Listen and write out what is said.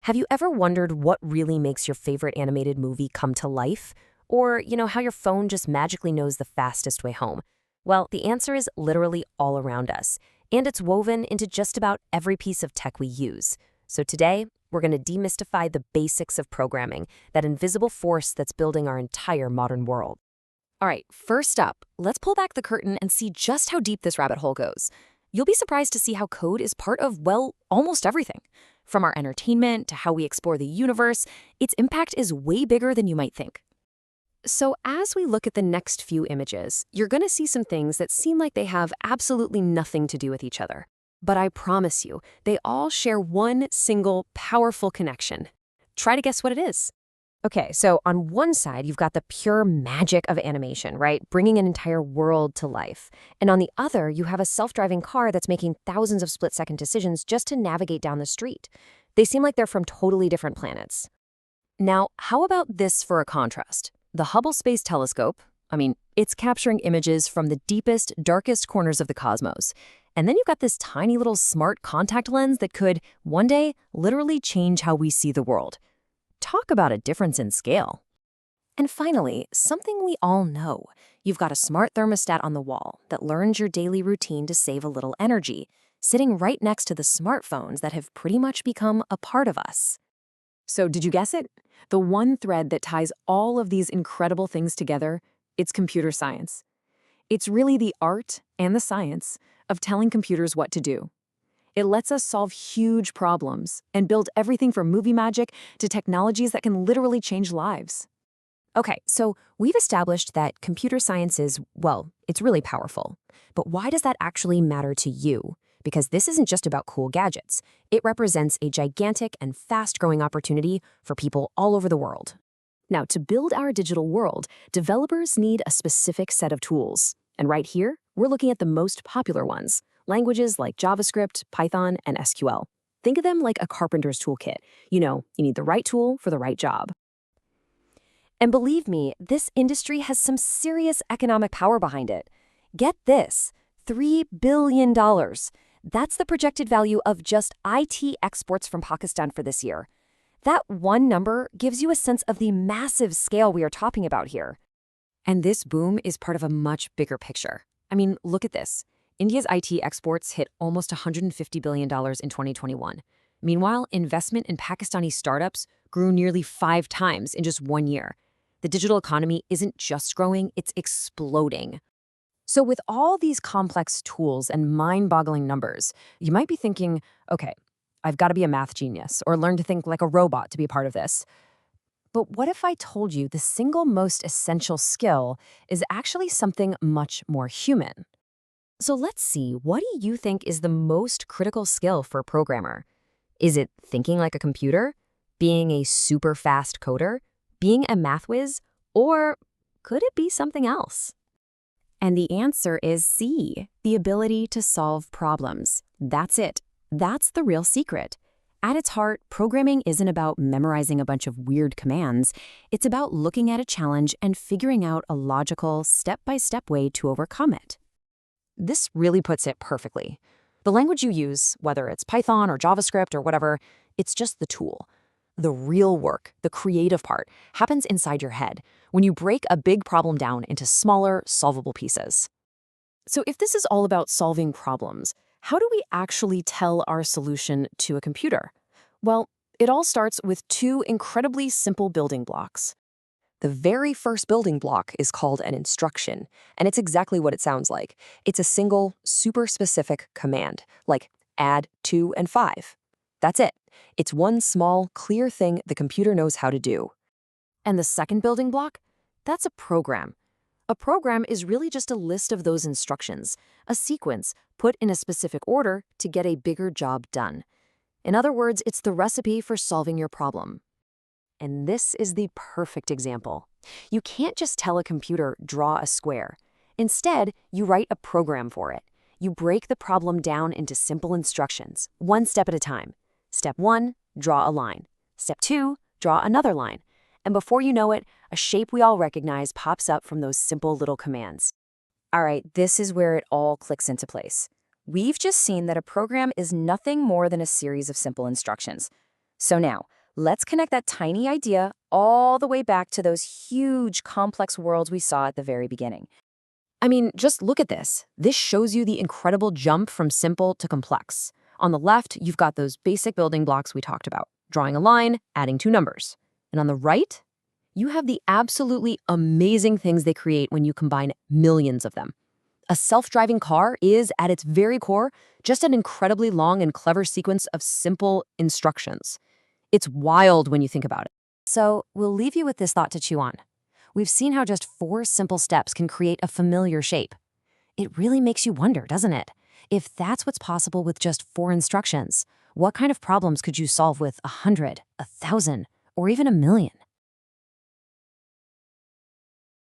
Have you ever wondered what really makes your favorite animated movie come to life? Or, how your phone just magically knows the fastest way home? Well, the answer is literally all around us, and it's woven into just about every piece of tech we use. So today, we're going to demystify the basics of programming, that invisible force that's building our entire modern world. All right, first up, let's pull back the curtain and see just how deep this rabbit hole goes. You'll be surprised to see how code is part of, well, almost everything. From our entertainment to how we explore the universe, its impact is way bigger than you might think. So as we look at the next few images, you're going to see some things that seem like they have absolutely nothing to do with each other. But I promise you, they all share one single powerful connection. Try to guess what it is. Okay, so on one side, you've got the pure magic of animation, right? Bringing an entire world to life. And on the other, you have a self-driving car that's making thousands of split-second decisions just to navigate down the street. They seem like they're from totally different planets. Now, how about this for a contrast? The Hubble Space Telescope, it's capturing images from the deepest, darkest corners of the cosmos. And then you've got this tiny little smart contact lens that could, one day, literally change how we see the world. Talk about a difference in scale. And finally, something we all know. You've got a smart thermostat on the wall that learns your daily routine to save a little energy, sitting right next to the smartphones that have pretty much become a part of us. So did you guess it? The one thread that ties all of these incredible things together, it's computer science. It's really the art and the science of telling computers what to do. It lets us solve huge problems and build everything from movie magic to technologies that can literally change lives. Okay, so we've established that computer science is, well, it's really powerful. But why does that actually matter to you? Because this isn't just about cool gadgets. It represents a gigantic and fast-growing opportunity for people all over the world. Now, to build our digital world, developers need a specific set of tools. And right here, we're looking at the most popular ones. Languages like JavaScript, Python, and SQL. Think of them like a carpenter's toolkit. You need the right tool for the right job. And believe me, this industry has some serious economic power behind it. Get this, $3 billion. That's the projected value of just IT exports from Pakistan for this year. That one number gives you a sense of the massive scale we are talking about here. And this boom is part of a much bigger picture. Look at this. India's IT exports hit almost $150 billion in 2021. Meanwhile, investment in Pakistani startups grew nearly 5 times in just 1 year. The digital economy isn't just growing, it's exploding. So with all these complex tools and mind-boggling numbers, you might be thinking, okay, I've got to be a math genius or learn to think like a robot to be a part of this. But what if I told you the single most essential skill is actually something much more human? So let's see, what do you think is the most critical skill for a programmer? Is it thinking like a computer? Being a super fast coder? Being a math whiz? Or could it be something else? And the answer is C, the ability to solve problems. That's it. That's the real secret. At its heart, programming isn't about memorizing a bunch of weird commands. It's about looking at a challenge and figuring out a logical, step-by-step way to overcome it. This really puts it perfectly. The language you use, whether it's Python or JavaScript or whatever, it's just the tool. The real work, the creative part, happens inside your head when you break a big problem down into smaller, solvable pieces. So if this is all about solving problems, how do we actually tell our solution to a computer? Well, it all starts with 2 incredibly simple building blocks. The very first building block is called an instruction, and it's exactly what it sounds like. It's a single, super specific command, like add 2 and 5. That's it. It's one small, clear thing the computer knows how to do. And the second building block? That's a program. A program is really just a list of those instructions, a sequence put in a specific order to get a bigger job done. In other words, it's the recipe for solving your problem. And this is the perfect example. You can't just tell a computer, draw a square. Instead, you write a program for it. You break the problem down into simple instructions, one step at a time. Step 1, draw a line. Step 2, draw another line. And before you know it, a shape we all recognize pops up from those simple little commands. All right, this is where it all clicks into place. We've just seen that a program is nothing more than a series of simple instructions. So now, Let's connect that tiny idea all the way back to those huge, complex worlds we saw at the very beginning. I mean, just look at this. This shows you the incredible jump from simple to complex. On the left, you've got those basic building blocks we talked about, drawing a line, adding two numbers. And on the right, you have the absolutely amazing things they create when you combine millions of them. A self-driving car is, at its very core, just an incredibly long and clever sequence of simple instructions. It's wild when you think about it. So we'll leave you with this thought to chew on. We've seen how just 4 simple steps can create a familiar shape. It really makes you wonder, doesn't it? If that's what's possible with just 4 instructions, what kind of problems could you solve with 100, 1,000, or even 1,000,000?